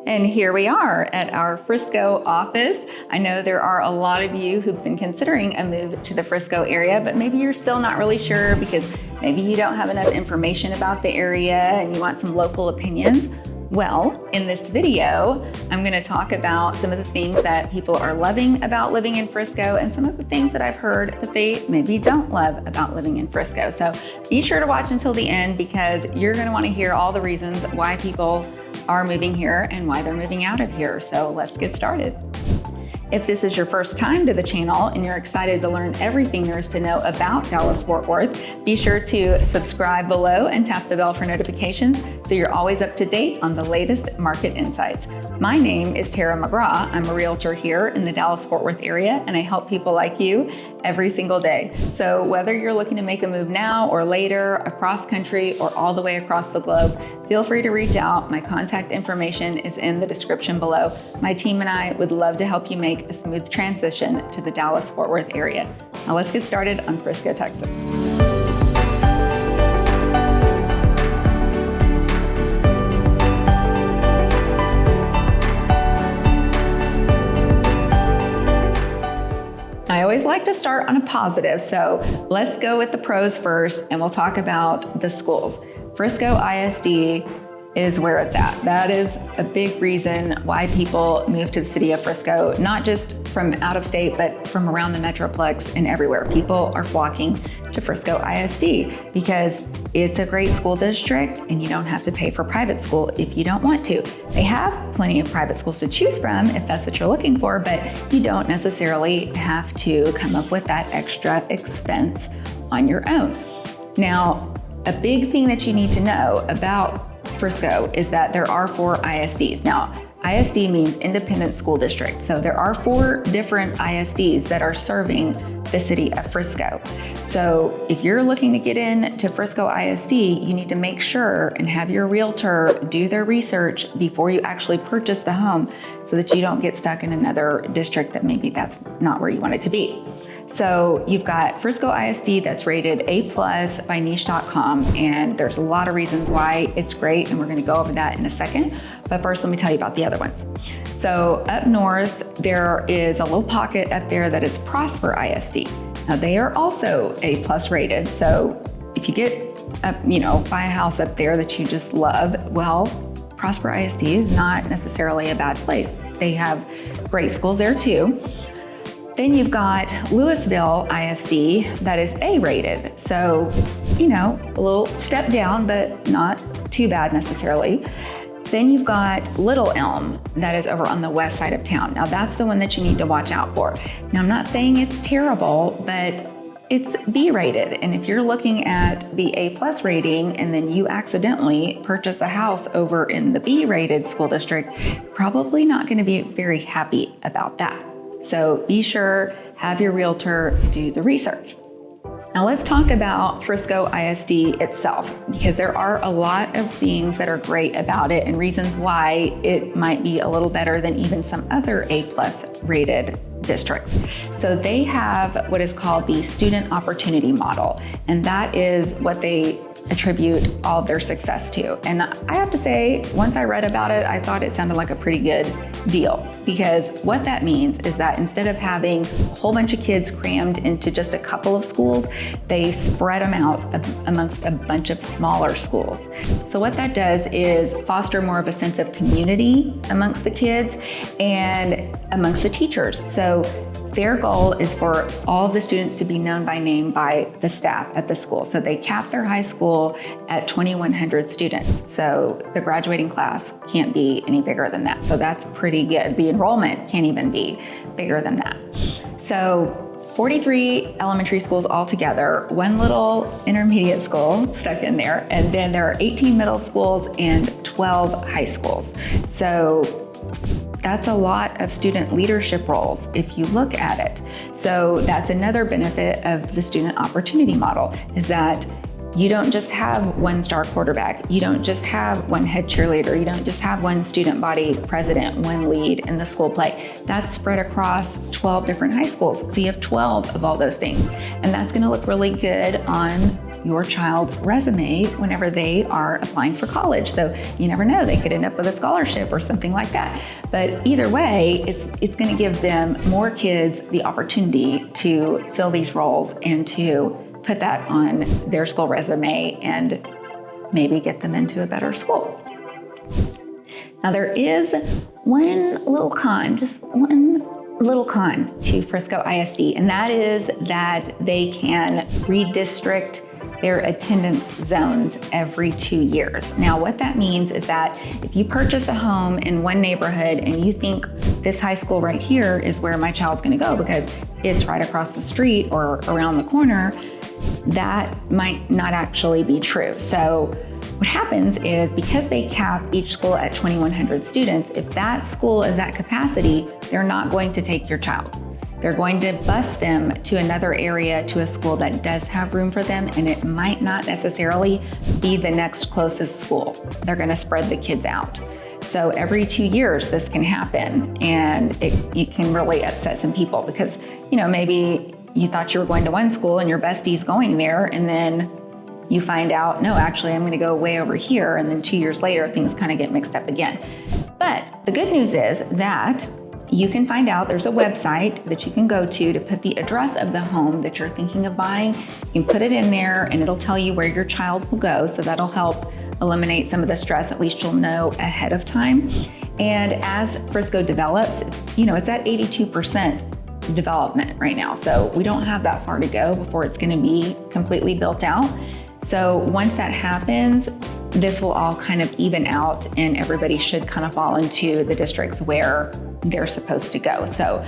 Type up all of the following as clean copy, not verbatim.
And here we are at our Frisco office. I know there are a lot of you who've been considering a move to the Frisco area, but maybe you're still not really sure because maybe you don't have enough information about the area and you want some local opinions. Well, in this video, I'm going to talk about some of the things that people are loving about living in Frisco and some of the things that I've heard that they maybe don't love about living in Frisco. So be sure to watch until the end because you're going to want to hear all the reasons why people are moving here and why they're moving out of here. So let's get started. If this is your first time to the channel and you're excited to learn everything there is to know about Dallas-Fort Worth, be sure to subscribe below and tap the bell for notifications so you're always up to date on the latest market insights. My name is Tara McGraw. I'm a realtor here in the Dallas-Fort Worth area and I help people like you every single day. So whether you're looking to make a move now or later, across country or all the way across the globe, feel free to reach out. My contact information is in the description below. My team and I would love to help you make a smooth transition to the Dallas-Fort Worth area. Now let's get started on Frisco, Texas. I always like to start on a positive, so let's go with the pros first and we'll talk about the schools. Frisco ISD is where it's at. That is a big reason why people move to the city of Frisco, not just from out of state, but from around the Metroplex and everywhere. People are flocking to Frisco ISD because it's a great school district and you don't have to pay for private school if you don't want to. They have plenty of private schools to choose from if that's what you're looking for, but you don't necessarily have to come up with that extra expense on your own. Now, a big thing that you need to know about Frisco is that there are 4 ISDs. Now, ISD means Independent School District. So there are 4 different ISDs that are serving the city of Frisco. So if you're looking to get into Frisco ISD, you need to make sure and have your realtor do their research before you actually purchase the home so that you don't get stuck in another district that maybe that's not where you want it to be. So you've got Frisco ISD that's rated A+ by niche.com, and there's a lot of reasons why it's great, and we're going to go over that in a second. But first, let me tell you about the other ones. So up north, there is a little pocket up there that is Prosper ISD. Now they are also A+ rated. So if you get buy a house up there that you just love, well, Prosper ISD is not necessarily a bad place. They have great schools there too. Then you've got Louisville ISD that is A rated. So, a little step down, but not too bad necessarily. Then you've got Little Elm that is over on the west side of town. Now that's the one that you need to watch out for. Now I'm not saying it's terrible, but it's B rated. And if you're looking at the A+ rating and then you accidentally purchase a house over in the B rated school district, probably not going to be very happy about that. So be sure, have your realtor do the research. Now let's talk about Frisco ISD itself, because there are a lot of things that are great about it and reasons why it might be a little better than even some other A+ rated districts. So they have what is called the student opportunity model, and that is what they attribute all of their success to. And I have to say, once I read about it, I thought it sounded like a pretty good deal, because what that means is that instead of having a whole bunch of kids crammed into just a couple of schools, they spread them out amongst a bunch of smaller schools. So what that does is foster more of a sense of community amongst the kids and amongst the teachers. So their goal is for all of the students to be known by name by the staff at the school. So they cap their high school at 2,100 students. So the graduating class can't be any bigger than that. So that's pretty good. The enrollment can't even be bigger than that. So 43 elementary schools altogether, 1 little intermediate school stuck in there, and then there are 18 middle schools and 12 high schools. So that's a lot of student leadership roles if you look at it. So that's another benefit of the student opportunity model, is that you don't just have 1 star quarterback, you don't just have 1 head cheerleader, you don't just have 1 student body president, 1 lead in the school play. That's spread across 12 different high schools. So you have 12 of all those things. And that's gonna look really good on your child's resume whenever they are applying for college. So you never know, they could end up with a scholarship or something like that. But either way, it's going to give them more kids the opportunity to fill these roles and to put that on their school resume and maybe get them into a better school. Now there is one little con, just one little con to Frisco ISD, and that is that they can redistrict their attendance zones every 2 years. Now, what that means is that if you purchase a home in one neighborhood and you think this high school right here is where my child's gonna go because it's right across the street or around the corner, that might not actually be true. So what happens is, because they cap each school at 2,100 students, if that school is at capacity, they're not going to take your child. They're going to bus them to another area, to a school that does have room for them, and it might not necessarily be the next closest school. They're going to spread the kids out. So every 2 years this can happen, and it can really upset some people because, maybe you thought you were going to one school and your bestie's going there, and then you find out, no, actually I'm gonna go way over here, and then 2 years later, things kind of get mixed up again. But the good news is that you can find out, there's a website that you can go to put the address of the home that you're thinking of buying. You can put it in there and it'll tell you where your child will go, so that'll help eliminate some of the stress. At least you'll know ahead of time. And as Frisco develops, it's at 82% development right now. So we don't have that far to go before it's gonna be completely built out. So once that happens, this will all kind of even out and everybody should kind of fall into the districts where they're supposed to go. So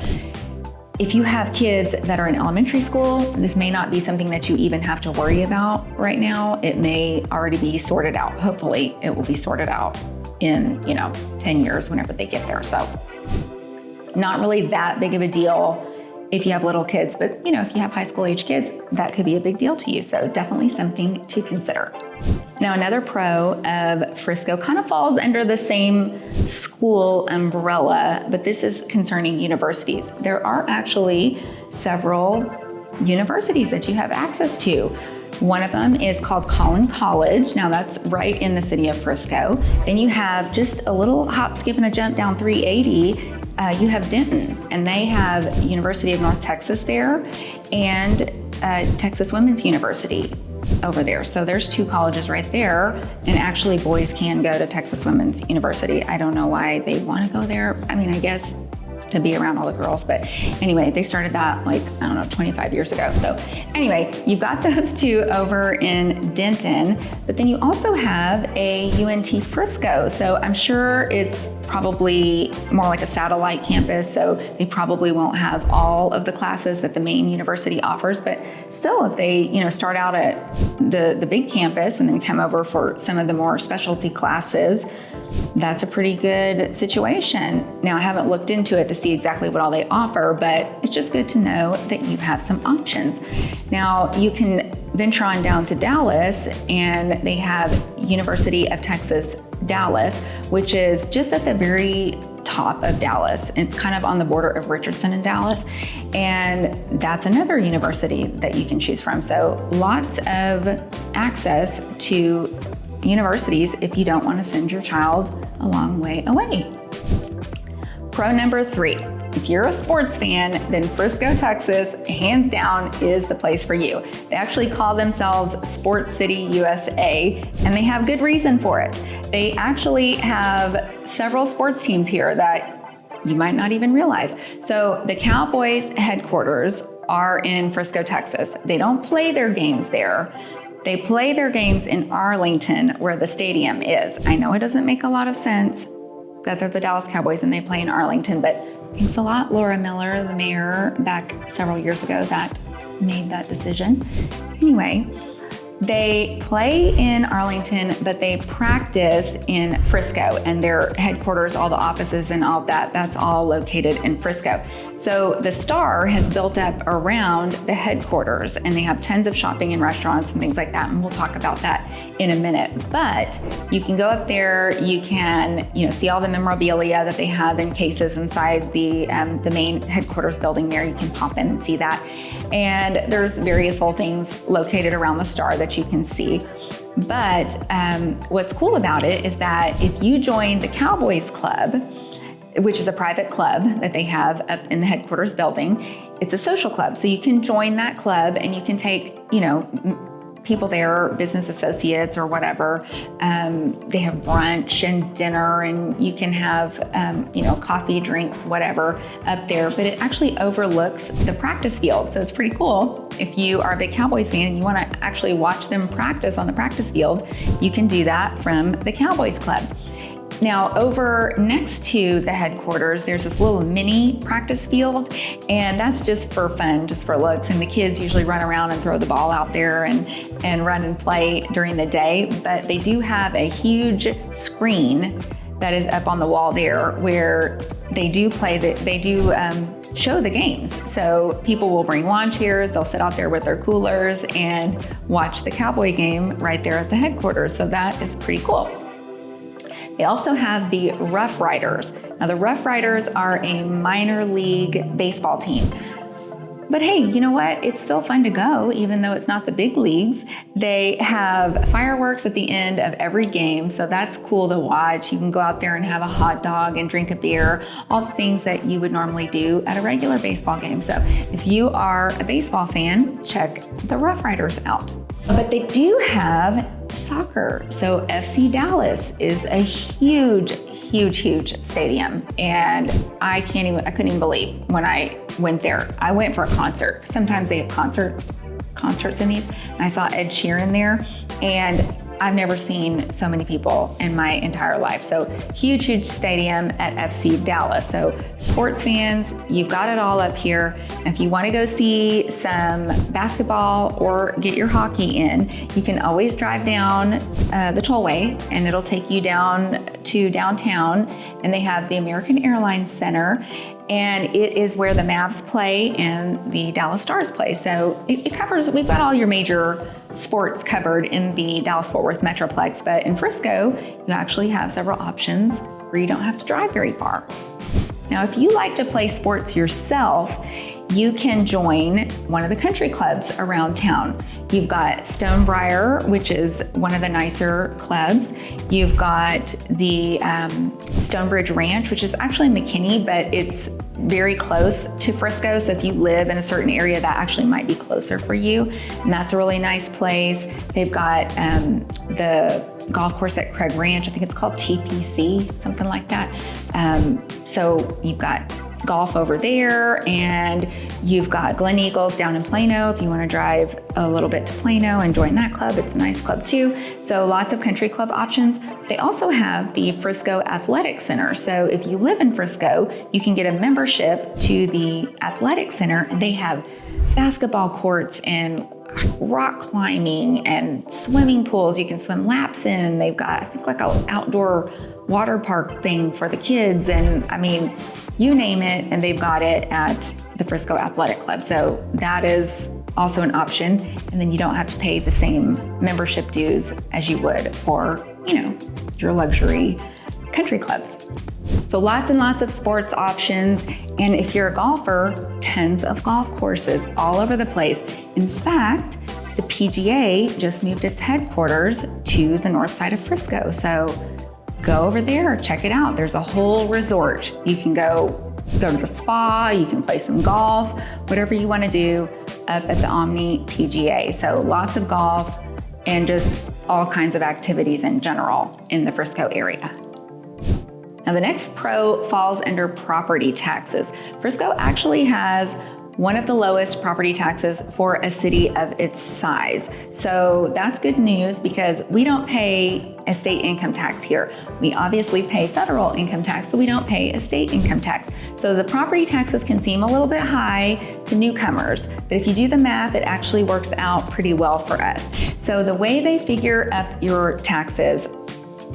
if you have kids that are in elementary school, this may not be something that you even have to worry about right now. It may already be sorted out. Hopefully it will be sorted out in, 10 years whenever they get there. So not really that big of a deal if you have little kids, but if you have high school age kids, that could be a big deal to you. So definitely something to consider. Now, another pro of Frisco kind of falls under the same school umbrella, but this is concerning universities. There are actually several universities that you have access to. One of them is called Collin College. Now that's right in the city of Frisco. Then you have just a little hop, skip, and a jump down 380. You have Denton, and they have University of North Texas there, and Texas Women's University over there. So there's two colleges right there, and actually boys can go to Texas Women's University. I don't know why they want to go there. I mean, I guess to be around all the girls, but anyway, they started that 25 years ago. So anyway, you've got those two over in Denton, but then you also have a UNT Frisco. So I'm sure it's probably more like a satellite campus, so they probably won't have all of the classes that the main university offers, but still, if they start out at the big campus and then come over for some of the more specialty classes, that's a pretty good situation. Now, I haven't looked into it to see exactly what all they offer, but it's just good to know that you have some options. Now, you can venture on down to Dallas, and they have University of Texas Dallas, which is just at the very top of Dallas. It's kind of on the border of Richardson and Dallas, and that's another university that you can choose from. So lots of access to universities if you don't want to send your child a long way away. Pro number 3, if you're a sports fan, then Frisco, Texas, hands down, is the place for you. They actually call themselves Sports City USA, and they have good reason for it. They actually have several sports teams here that you might not even realize. So the Cowboys headquarters are in Frisco, Texas. They don't play their games there. They play their games in Arlington, where the stadium is. I know it doesn't make a lot of sense that they're the Dallas Cowboys and they play in Arlington, but thanks a lot, Laura Miller, the mayor, back several years ago, that made that decision. Anyway, they play in Arlington, but they practice in Frisco, and their headquarters, all the offices and all that, that's all located in Frisco. So the Star has built up around the headquarters, and they have tons of shopping and restaurants and things like that, and we'll talk about that in a minute. But you can go up there, you can see all the memorabilia that they have in cases inside the main headquarters building there. You can pop in and see that. And there's various little things located around the Star that that you can see. But what's cool about it is that if you join the Cowboys Club, which is a private club that they have up in the headquarters building, it's a social club. So you can join that club and you can take, people there, business associates or whatever. They have brunch and dinner, and you can have, coffee, drinks, whatever up there. But it actually overlooks the practice field. So it's pretty cool. If you are a big Cowboys fan and you want to actually watch them practice on the practice field, you can do that from the Cowboys Club. Now, over next to the headquarters, there's this little mini practice field, and that's just for fun, just for looks. And the kids usually run around and throw the ball out there and run and play during the day. But they do have a huge screen that is up on the wall there where they do show the games. So people will bring lawn chairs, they'll sit out there with their coolers and watch the Cowboy game right there at the headquarters. So that is pretty cool. They also have the Rough Riders. Now, the Rough Riders are a minor league baseball team. But hey, you know what? It's still fun to go, even though it's not the big leagues. They have fireworks at the end of every game, so that's cool to watch. You can go out there and have a hot dog and drink a beer, all the things that you would normally do at a regular baseball game. So if you are a baseball fan, check the Rough Riders out. But they do have soccer. So FC Dallas is a huge stadium. And I couldn't even believe when I went there. I went for a concert. Sometimes they have concerts in these. And I saw Ed Sheeran there. And I've never seen so many people in my entire life. So huge stadium at FC Dallas. So sports fans, you've got it all up here. If you want to go see some basketball or get your hockey in, you can always drive down the tollway and it'll take you down to downtown. And they have the American Airlines Center. And it is where the Mavs play and the Dallas Stars play. So it covers, we've got all your major sports covered in the Dallas-Fort Worth Metroplex. But in Frisco, you actually have several options where you don't have to drive very far. Now, if you like to play sports yourself, you can join one of the country clubs around town. You've got Stonebriar, which is one of the nicer clubs. You've got the Stonebridge Ranch, which is actually McKinney, but it's very close to Frisco. So if you live in a certain area, that actually might be closer for you. And that's a really nice place. They've got the golf course at Craig Ranch. I think it's called TPC, something like that. So you've got golf over there, and you've got Glen Eagles down in Plano if you want to drive a little bit to Plano and join that club. It's a nice club too. So lots of country club options. They also have the Frisco Athletic Center. So if you live in Frisco, you can get a membership to the Athletic Center, and they have basketball courts and rock climbing and swimming pools you can swim laps in. They've got, I think, like an outdoor water park thing for the kids. And I mean, you name it, and they've got it at the Frisco Athletic Club. So that is also an option. And then you don't have to pay the same membership dues as you would for, your luxury country clubs. So lots and lots of sports options. And if you're a golfer, tons of golf courses all over the place. In fact, the PGA just moved its headquarters to the north side of Frisco. So go over there, check it out. There's a whole resort. You can go to the spa, you can play some golf, whatever you want to do up at the Omni PGA. So lots of golf and just all kinds of activities in general in the Frisco area. Now the next pro falls under property taxes. Frisco actually has one of the lowest property taxes for a city of its size. So that's good news because we don't pay a state income tax here. We obviously pay federal income tax, but we don't pay a state income tax. So the property taxes can seem a little bit high to newcomers, but if you do the math, it actually works out pretty well for us. So the way they figure up your taxes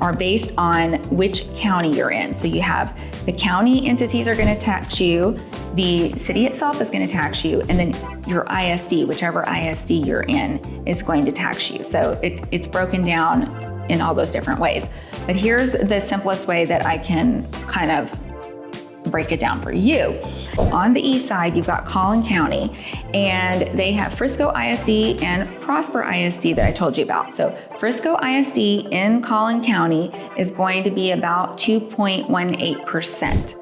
are based on which county you're in. So you have the county entities are going to tax you, the city itself is going to tax you, and then your ISD, whichever ISD you're in, is going to tax you. So it's broken down in all those different ways. But here's the simplest way that I can kind of break it down for you. On the east side, you've got Collin County, and they have Frisco ISD and Prosper ISD that I told you about. So Frisco ISD in Collin County is going to be about 2.18%.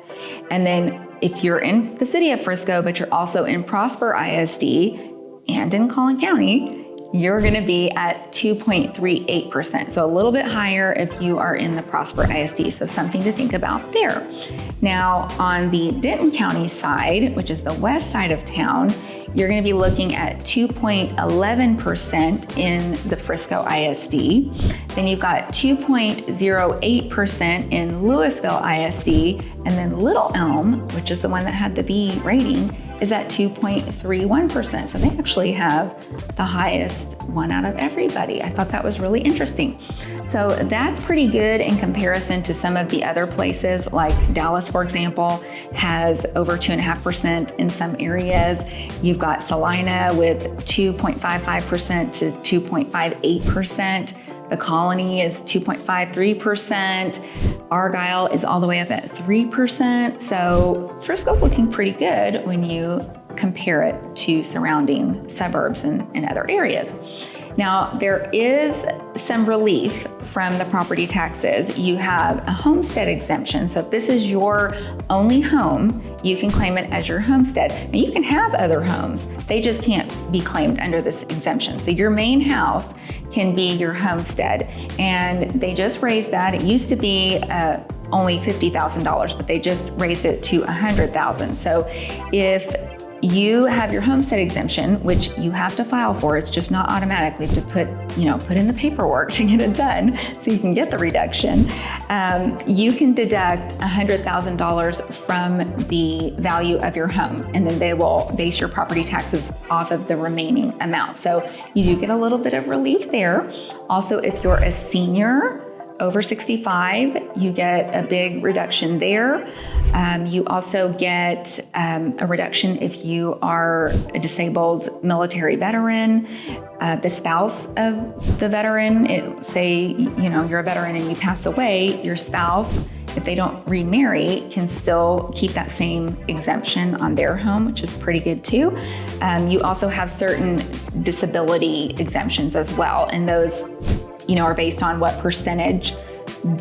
And then if you're in the city of Frisco, but you're also in Prosper ISD and in Collin County, you're going to be at 2.38%. So a little bit higher if you are in the Prosper ISD. So something to think about there. Now, on the Denton County side, which is the west side of town, you're going to be looking at 2.11% in the Frisco ISD. Then you've got 2.08% in Louisville ISD, and then Little Elm, which is the one that had the B rating, is at 2.31%. So they actually have the highest one out of everybody. I thought that was really interesting. So that's pretty good in comparison to some of the other places, like Dallas, for example, has over 2.5% in some areas. You've got Salina with 2.55% to 2.58%. The Colony is 2.53%. Argyle is all the way up at 3%. So Frisco's looking pretty good when you compare it to surrounding suburbs and other areas. Now, there is some relief from the property taxes. You have a homestead exemption. So if this is your only home, you can claim it as your homestead. Now, you can have other homes. They just can't be claimed under this exemption. So your main house can be your homestead. And they just raised that. It used to be only $50,000, but they just raised it to $100,000. So if you have your homestead exemption, which you have to file for, it's just not automatic. You have to put in the paperwork to get it done so you can get the reduction. You can deduct $100,000 from the value of your home, and then they will base your property taxes off of the remaining amount. So you do get a little bit of relief there. Also, if you're a senior over 65, you get a big reduction there. You also get a reduction if you are a disabled military veteran, the spouse of the veteran. Say, you're a veteran and you pass away, your spouse, if they don't remarry, can still keep that same exemption on their home, which is pretty good too. You also have certain disability exemptions as well, and those are based on what percentage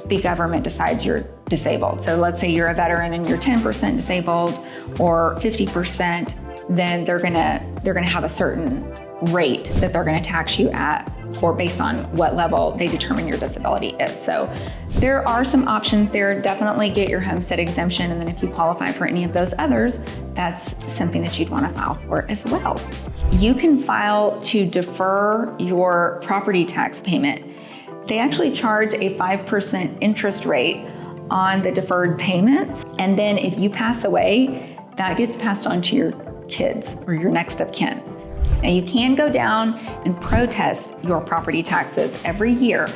the government decides you're disabled. So let's say you're a veteran and you're 10% disabled or 50%, then they're gonna have a certain rate that they're gonna tax you at based on what level they determine your disability is. So there are some options there. Definitely get your homestead exemption, and then if you qualify for any of those others, that's something that you'd want to file for as well. You can file to defer your property tax payment. They actually charge a 5% interest rate on the deferred payments. And then if you pass away, that gets passed on to your kids or your next of kin. Now you can go down and protest your property taxes every year,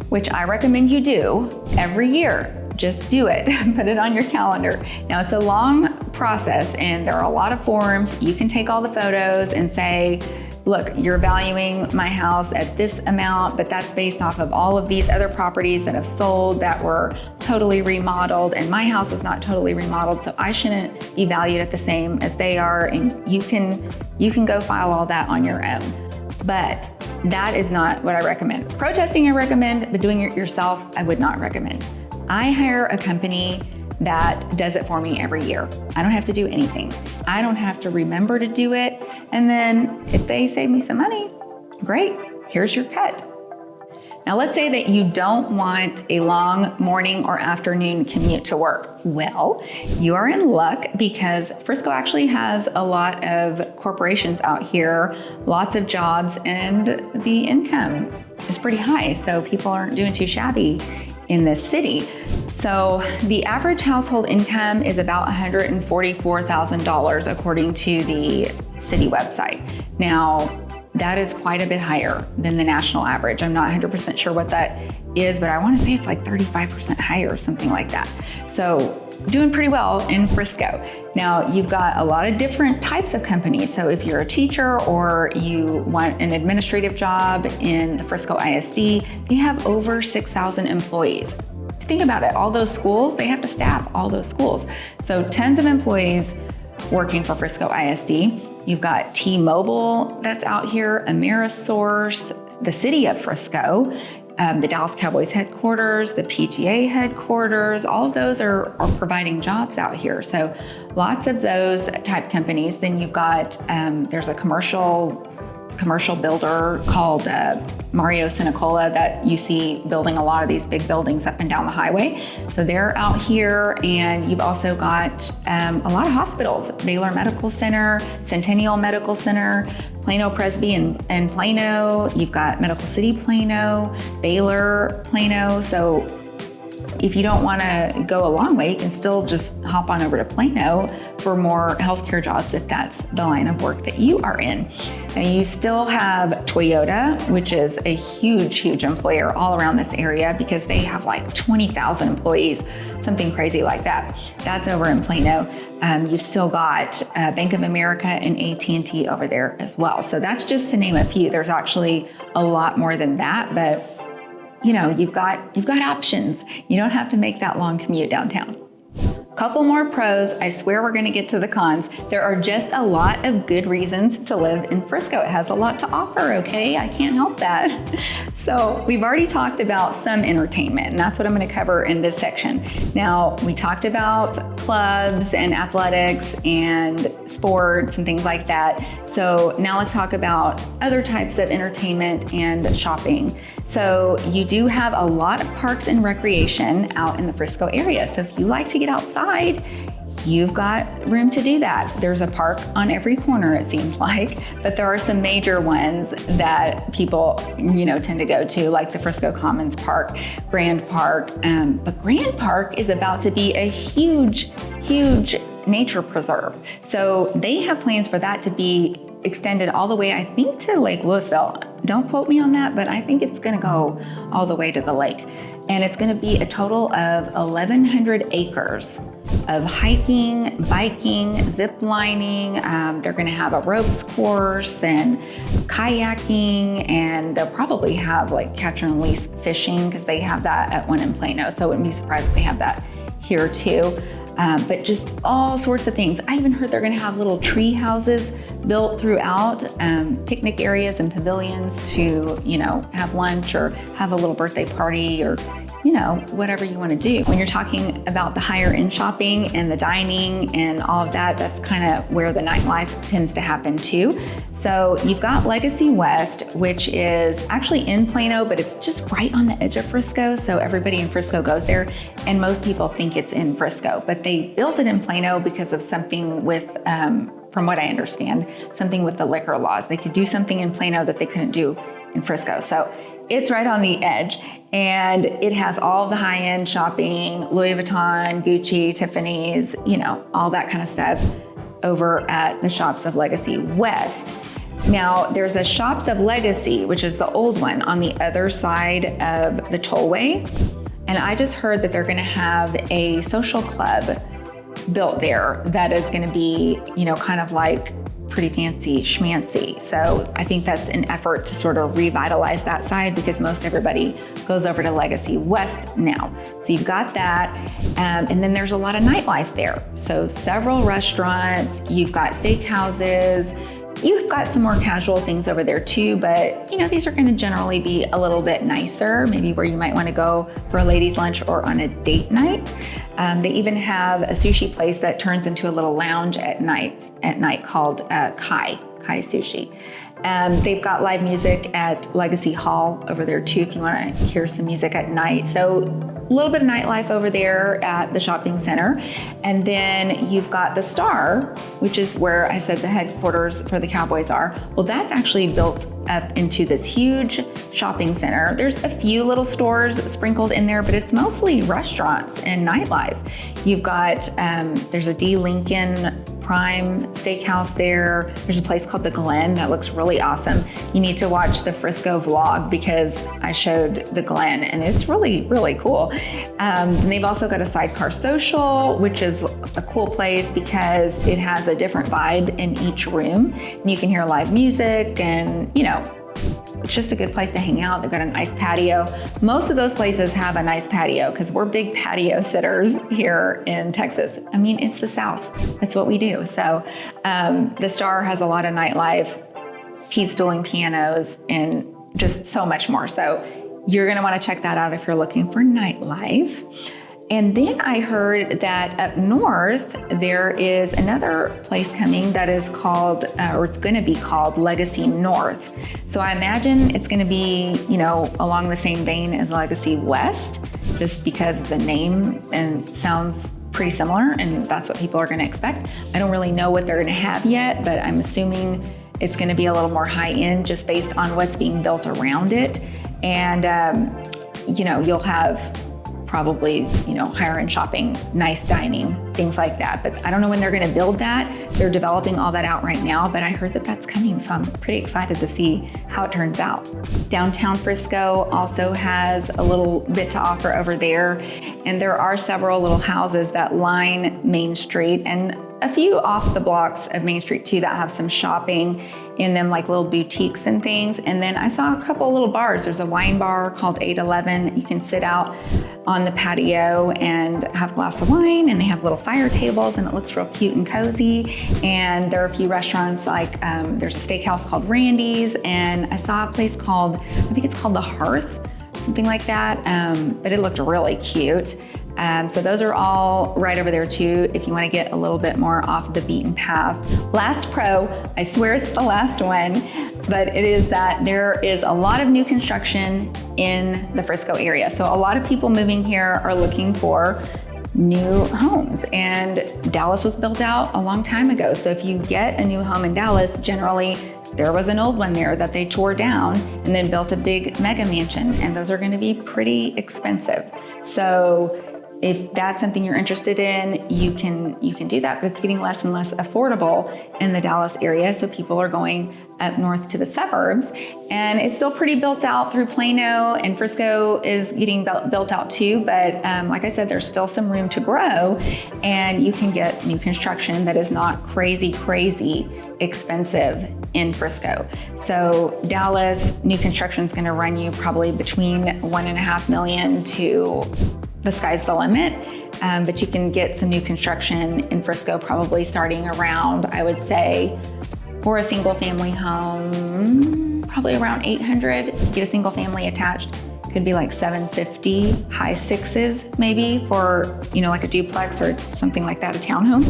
which I recommend you do every year. Just do it, put it on your calendar. Now it's a long process and there are a lot of forms. You can take all the photos and say, look, you're valuing my house at this amount, but that's based off of all of these other properties that have sold that were totally remodeled, and my house is not totally remodeled, so I shouldn't be valued at the same as they are. And you can go file all that on your own. But that is not what I recommend. Protesting I recommend, but doing it yourself, I would not recommend. I hire a company that does it for me every year. I don't have to do anything. I don't have to remember to do it. And then if they save me some money, great, here's your cut. Now let's say that you don't want a long morning or afternoon commute to work. Well, you are in luck because Frisco actually has a lot of corporations out here, lots of jobs, and the income is pretty high. So people aren't doing too shabby in this city. So the average household income is about $144,000 according to the city website. Now, that is quite a bit higher than the national average. I'm not 100% sure what that is, but I want to say it's like 35% higher or something like that. So doing pretty well in Frisco. Now, you've got a lot of different types of companies. So if you're a teacher or you want an administrative job in the Frisco ISD, they have over 6,000 employees. think about it. All those schools, they have to staff all those schools. So tons of employees working for Frisco ISD. You've got T-Mobile that's out here, Amerisource, the city of Frisco, the Dallas Cowboys headquarters, the PGA headquarters, all of those are providing jobs out here. So lots of those type companies. Then you've got, there's a commercial builder called Mario Sinicola that you see building a lot of these big buildings up and down the highway. So they're out here, and you've also got a lot of hospitals, Baylor Medical Center, Centennial Medical Center, Plano Presby and Plano. You've got Medical City Plano, Baylor Plano. So if you don't want to go a long way, you can still just hop on over to Plano for more healthcare jobs if that's the line of work that you are in. And you still have Toyota, which is a huge employer all around this area because they have like 20,000 employees, something crazy like that. That's over in Plano. You've still got Bank of America and AT&T over there as well. So that's just to name a few. There's actually a lot more than that, but you know, you've got options. You don't have to make that long commute downtown. Couple more pros. I swear we're going to get to the cons. There are just a lot of good reasons to live in Frisco. It has a lot to offer, okay? I can't help that. So we've already talked about some entertainment, and that's what I'm going to cover in this section. Now, we talked about clubs and athletics and sports and things like that. So now let's talk about other types of entertainment and shopping. So you do have a lot of parks and recreation out in the Frisco area. So if you like to get outside, you've got room to do that. There's a park on every corner, it seems like, but there are some major ones that people, tend to go to, like the Frisco Commons Park, Grand Park. But Grand Park is about to be a huge nature preserve. So they have plans for that to be extended all the way, I think, to Lake Louisville. Don't quote me on that, but I think it's going to go all the way to the lake. And it's going to be a total of 1,100 acres of hiking, biking, zip lining. They're going to have a ropes course and kayaking, and they'll probably have like catch and release fishing because they have that at one in Plano. So I wouldn't be surprised if they have that here too. But just all sorts of things. I even heard they're going to have little tree houses built throughout, picnic areas and pavilions to, have lunch or have a little birthday party or, whatever you want to do. When you're talking about the higher end shopping and the dining and all of that, that's kind of where the nightlife tends to happen too. So you've got Legacy West, which is actually in Plano, but it's just right on the edge of Frisco. So everybody in Frisco goes there, and most people think it's in Frisco, but they built it in Plano because of something with, from what I understand, something with the liquor laws. They could do something in Plano that they couldn't do in Frisco. So it's right on the edge, and it has all the high-end shopping, Louis Vuitton, Gucci, Tiffany's, all that kind of stuff over at the Shops of Legacy West. Now, there's a Shops of Legacy, which is the old one on the other side of the tollway. And I just heard that they're going to have a social club built there that is going to be, kind of like pretty fancy schmancy. So I think that's an effort to sort of revitalize that side because most everybody goes over to Legacy West now. So you've got that. And then there's a lot of nightlife there. So several restaurants, you've got steakhouses, you've got some more casual things over there too, but these are going to generally be a little bit nicer, maybe where you might want to go for a ladies' lunch or on a date night. They even have a sushi place that turns into a little lounge at night called Kai Sushi. They've got live music at Legacy Hall over there too, if you want to hear some music at night. So a little bit of nightlife over there at the shopping center. And then you've got the Star, which is where I said the headquarters for the Cowboys are. Well, that's actually built up into this huge shopping center. There's a few little stores sprinkled in there, but it's mostly restaurants and nightlife. You've got, there's a D. Lincoln Prime Steakhouse there. There's a place called The Glen that looks really awesome. You need to watch the Frisco vlog because I showed The Glen and it's really, really cool. And they've also got a Sidecar Social, which is a cool place because it has a different vibe in each room. And you can hear live music and, it's just a good place to hang out. They've got a nice patio. Most of those places have a nice patio because we're big patio sitters here in Texas. I mean, it's the South. That's what we do. So the Star has a lot of nightlife, Pete's Dueling Pianos, and just so much more. So you're going to want to check that out if you're looking for nightlife. And then I heard that up north, there is another place coming that is called, or it's going to be called Legacy North. So I imagine it's going to be, along the same vein as Legacy West, just because the name and sounds pretty similar, and that's what people are going to expect. I don't really know what they're going to have yet, but I'm assuming it's going to be a little more high end just based on what's being built around it. And, you'll have probably, higher end shopping, nice dining, things like that. But I don't know when they're going to build that. They're developing all that out right now, but I heard that that's coming. So I'm pretty excited to see how it turns out. Downtown Frisco also has a little bit to offer over there. And there are several little houses that line Main Street and a few off the blocks of Main Street too that have some shopping in them, like little boutiques and things. And then I saw a couple of little bars. There's a wine bar called 811. You can sit out on the patio and have a glass of wine, and they have little fire tables, and it looks real cute and cozy. And there are a few restaurants, like there's a steakhouse called Randy's, and I saw a place called, I think it's called The Hearth, something like that, but it looked really cute. So those are all right over there too, if you want to get a little bit more off the beaten path. Last pro, I swear it's the last one, but it is that there is a lot of new construction in the Frisco area. So a lot of people moving here are looking for new homes, and Dallas was built out a long time ago. So if you get a new home in Dallas, generally there was an old one there that they tore down and then built a big mega mansion, and those are going to be pretty expensive. So if that's something you're interested in, you can do that, but it's getting less and less affordable in the Dallas area. So people are going up north to the suburbs, and it's still pretty built out through Plano, and Frisco is getting built out too. But like I said, there's still some room to grow, and you can get new construction that is not crazy expensive in Frisco. So Dallas, new construction is going to run you probably between $1.5 million to the sky's the limit, but you can get some new construction in Frisco probably starting around, I would say, for a single family home, probably around $800. If you get a single family attached, could be like $750, high sixes maybe for, like a duplex or something like that, a townhome.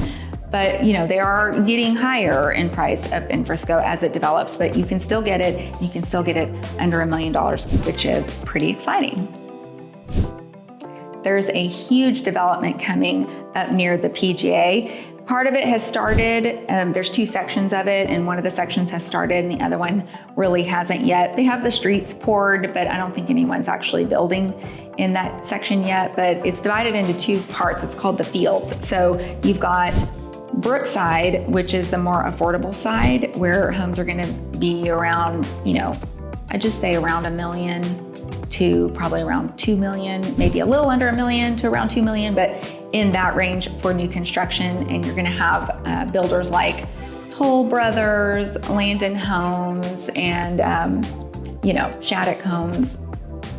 But they are getting higher in price up in Frisco as it develops, but you can still get it. You can still get it under $1 million, which is pretty exciting. There's a huge development coming up near the PGA. Part of it has started. There's two sections of it, and one of the sections has started and the other one really hasn't yet. They have the streets poured, but I don't think anyone's actually building in that section yet. But it's divided into two parts. It's called the Fields. So you've got Brookside, which is the more affordable side, where homes are going to be around, I'd just say around $1 million to probably around 2 million, maybe a little under 1 million to around 2 million, but in that range for new construction. And you're gonna have builders like Toll Brothers, Landon Homes, and Shattuck Homes,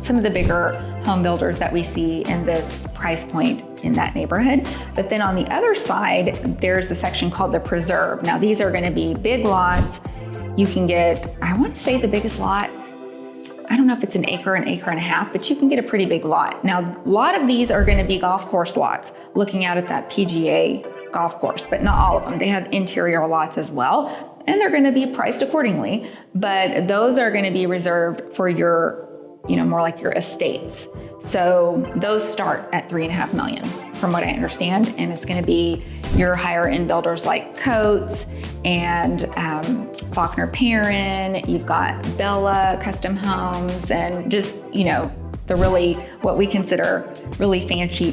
some of the bigger home builders that we see in this price point in that neighborhood. But then on the other side, there's the section called the Preserve. Now these are gonna be big lots. You can get, I wanna say the biggest lot, I don't know if it's an acre and a half, but you can get a pretty big lot. Now, a lot of these are going to be golf course lots, looking out at that PGA golf course, but not all of them. They have interior lots as well, and they're going to be priced accordingly, but those are going to be reserved for your, more like your estates. So those start at $3.5 million, from what I understand, and it's going to be your higher end builders like Coates and Faulkner Perrin. You've got Bella Custom Homes, and just the really what we consider really fancy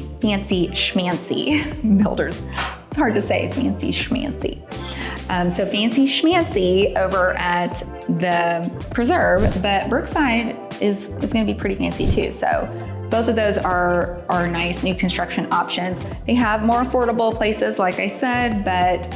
schmancy builders. It's hard to say, fancy schmancy. So fancy schmancy over at the Preserve, but Brookside is going to be pretty fancy too. So both of those are nice new construction options. They have more affordable places, like I said, but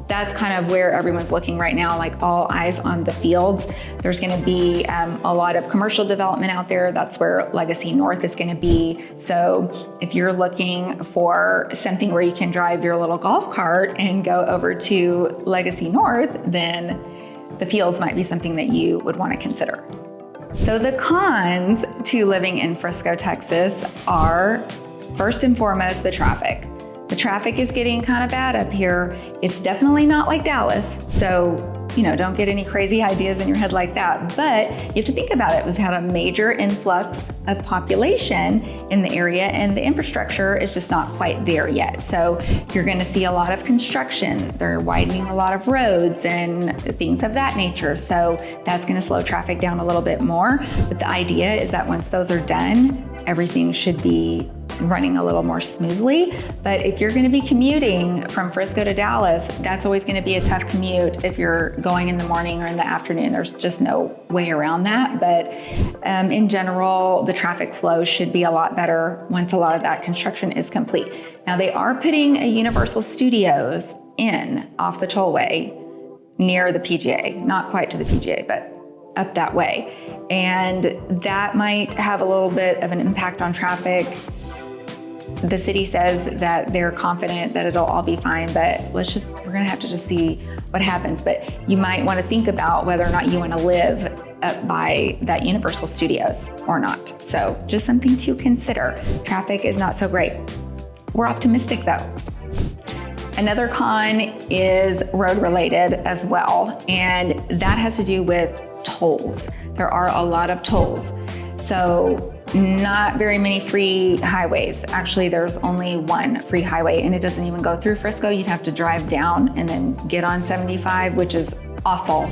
that's kind of where everyone's looking right now, like all eyes on the fields. There's going to be a lot of commercial development out there. That's where Legacy North is going to be. So if you're looking for something where you can drive your little golf cart and go over to Legacy North, then the fields might be something that you would want to consider. So the cons to living in Frisco, Texas are, first and foremost, the traffic. The traffic is getting kind of bad up here. It's definitely not like Dallas. So, don't get any crazy ideas in your head like that. But you have to think about it. We've had a major influx of population in the area, and the infrastructure is just not quite there yet. So you're going to see a lot of construction. They're widening a lot of roads and things of that nature. So that's going to slow traffic down a little bit more. But the idea is that once those are done, everything should be running a little more smoothly. But if you're going to be commuting from Frisco to Dallas, that's always going to be a tough commute if you're going in the morning or in the afternoon. There's just no way around that. But in general, the traffic flow should be a lot better once a lot of that construction is complete. Now, they are putting a Universal Studios in off the tollway near the PGA, not quite to the PGA, but up that way. And that might have a little bit of an impact on traffic. The city says that they're confident that it'll all be fine, but we're gonna have to just see what happens. But you might want to think about whether or not you want to live up by that Universal Studios or not. So just something to consider. Traffic is not so great. We're optimistic though. Another con is road related as well, and that has to do with tolls. There are a lot of tolls. So not very many free highways. Actually, there's only one free highway, and it doesn't even go through Frisco. You'd have to drive down and then get on 75, which is awful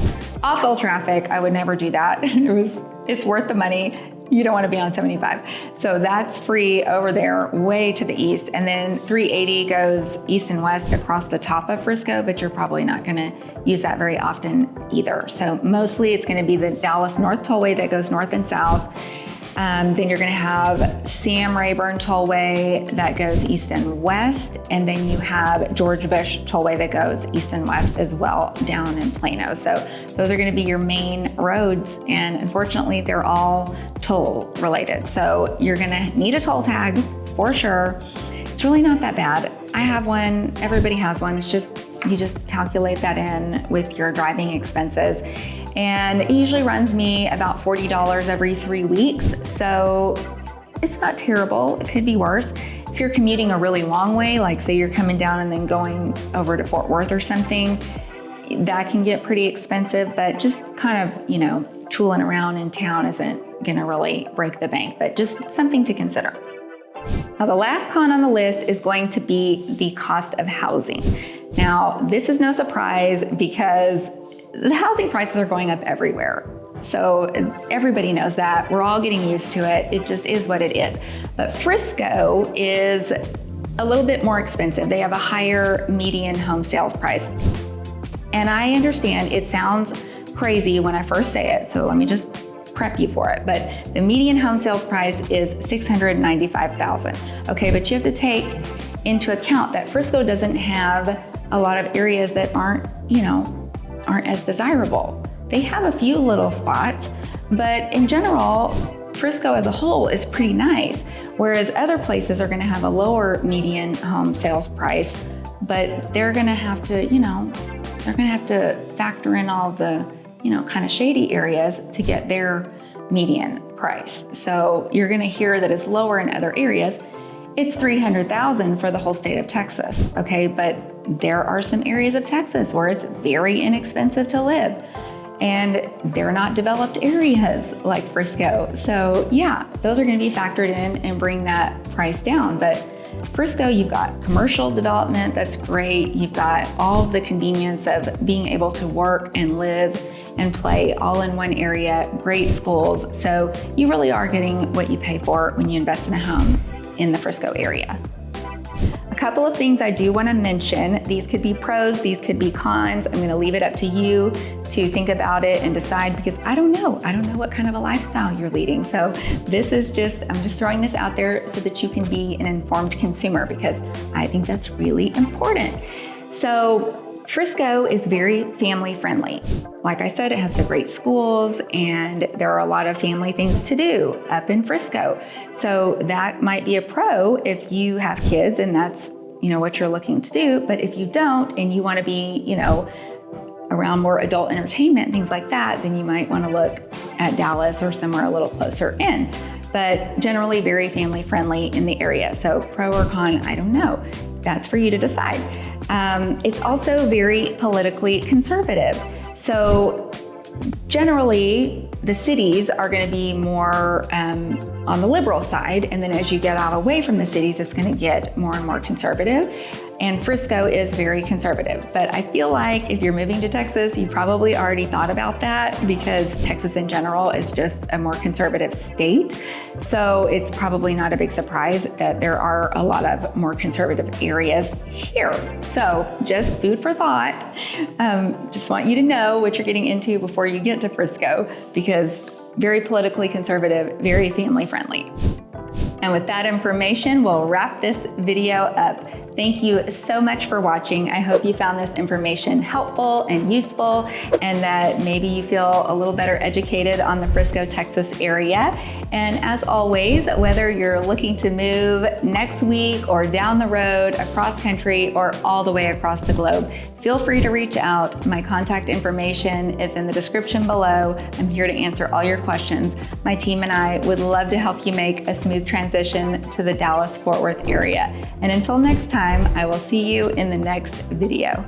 traffic. I would never do that. It's worth the money. You don't want to be on 75. So that's free over there way to the east. And then 380 goes east and west across the top of Frisco, but you're probably not going to use that very often either. So mostly it's going to be the Dallas North Tollway that goes north and south. Then you're going to have Sam Rayburn Tollway that goes east and west. And then you have George Bush Tollway that goes east and west as well down in Plano. So those are going to be your main roads. And unfortunately, they're all toll related. So you're going to need a toll tag for sure. It's really not that bad. I have one. Everybody has one. It's just, you just calculate that in with your driving expenses. And it usually runs me about $40 every 3 weeks. So it's not terrible. It could be worse. If you're commuting a really long way, like say you're coming down and then going over to Fort Worth or something, that can get pretty expensive, but just kind of, tooling around in town isn't gonna really break the bank, but just something to consider. Now, the last con on the list is going to be the cost of housing. Now, this is no surprise because the housing prices are going up everywhere. So everybody knows that. We're all getting used to it. It just is what it is. But Frisco is a little bit more expensive. They have a higher median home sales price. And I understand it sounds crazy when I first say it, so let me just prep you for it. But the median home sales price is $695,000. Okay, but you have to take into account that Frisco doesn't have a lot of areas that aren't as desirable. They have a few little spots, but in general, Frisco as a whole is pretty nice, whereas other places are going to have a lower median home sales price, but they're going to have to factor in all the kind of shady areas to get their median price. So you're going to hear that it's lower in other areas. It's $300,000 for the whole state of Texas, okay? But there are some areas of Texas where it's very inexpensive to live, and they're not developed areas like Frisco. So yeah, those are going to be factored in and bring that price down. But Frisco, you've got commercial development, that's great. You've got all the convenience of being able to work and live and play all in one area, great schools. So you really are getting what you pay for when you invest in a home in the Frisco area. A couple of things I do want to mention. These could be pros, these could be cons. I'm going to leave it up to you to think about it and decide, because I don't know what kind of a lifestyle you're leading. So I'm just throwing this out there so that you can be an informed consumer, because I think that's really important. So Frisco is very family friendly. Like I said, it has the great schools and there are a lot of family things to do up in Frisco. So that might be a pro if you have kids and that's, what you're looking to do. But if you don't and you want to be, around more adult entertainment, things like that, then you might want to look at Dallas or somewhere a little closer in. But generally very family friendly in the area. So pro or con, I don't know. That's for you to decide. It's also very politically conservative. So generally the cities are going to be more on the liberal side. And then as you get out away from the cities, it's going to get more and more conservative. And Frisco is very conservative. But I feel like if you're moving to Texas, you probably already thought about that because Texas in general is just a more conservative state. So it's probably not a big surprise that there are a lot of more conservative areas here. So just food for thought. Just want you to know what you're getting into before you get to Frisco because very politically conservative, very family friendly. And with that information, we'll wrap this video up. Thank you so much for watching. I hope you found this information helpful and useful and that maybe you feel a little better educated on the Frisco, Texas area. And as always, whether you're looking to move next week or down the road, across country, or all the way across the globe, feel free to reach out. My contact information is in the description below. I'm here to answer all your questions. My team and I would love to help you make a smooth transition to the Dallas-Fort Worth area. And until next time, I will see you in the next video.